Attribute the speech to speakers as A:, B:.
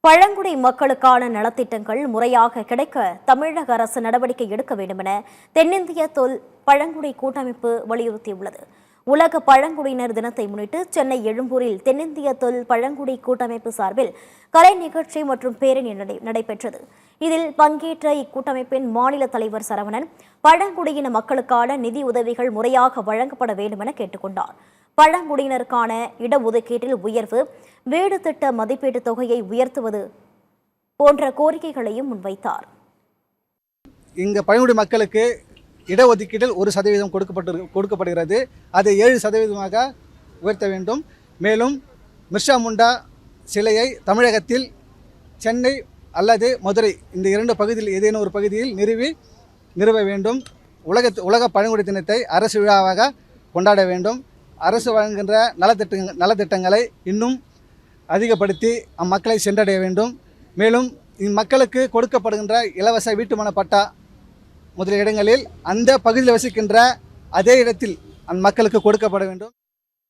A: பழங்குடி மக்களுக்கான நலத்திட்டங்கள் முறையாக கிடைக்க தமிழக அரசு நடவடிக்கை எடுக்க வேண்டும் என தென்னிந்திய தொல் பழங்குடி கூட்டமைப்பு வலியுறுத்தியுள்ளது. உலக பழங்குடியினர் தினத்தை முன்னிட்டு சென்னை எழும்பூரில் தென்னிந்திய தொல் பழங்குடி கூட்டமைப்பு சார்பில் கலை நிகழ்ச்சி மற்றும் பேரணி நடைபெற்றது. இதில் பங்கேற்ற இக்கூட்டமைப்பின் மாநில தலைவர் சரவணன் பழங்குடியின மக்களுக்கான நிதி உதவிகள் முறையாக வழங்கப்பட வேண்டும் என கேட்டுக்கொண்டார். பழங்குடியினருக்கான இடஒதுக்கீட்டில் உயர்வு, வீடு திட்ட மதிப்பீட்டு தொகையை உயர்த்துவது போன்ற கோரிக்கைகளையும் முன்வைத்தார்.
B: இங்கு பழங்குடி மக்களுக்கு இடஒதுக்கீட்டில் 1% கொடுக்கப்படுகிறது. அதை 7% உயர்த்த வேண்டும். மேலும் மிர்சா முண்டா சிலையை தமிழகத்தில் சென்னை அல்லது மதுரை இந்த 2 பகுதியில் ஏதேனும் ஒரு பகுதியில் நிறுவ வேண்டும். உலக பழங்குடி தினத்தை அரசு விழாவாக கொண்டாட வேண்டும். அரசு வழங்குகின்ற நலத்திட்டங்களை இன்னும் அதிகப்படுத்தி அம்மக்களை சென்றடைய வேண்டும். மேலும் இம்மக்களுக்கு கொடுக்கப்படுகின்ற இலவச வீட்டுமன பட்டா முதலிய இடங்களில் அந்த பகுதியில் வசிக்கின்ற அதே இடத்தில் அந்த மக்களுக்கு கொடுக்கப்பட வேண்டும்.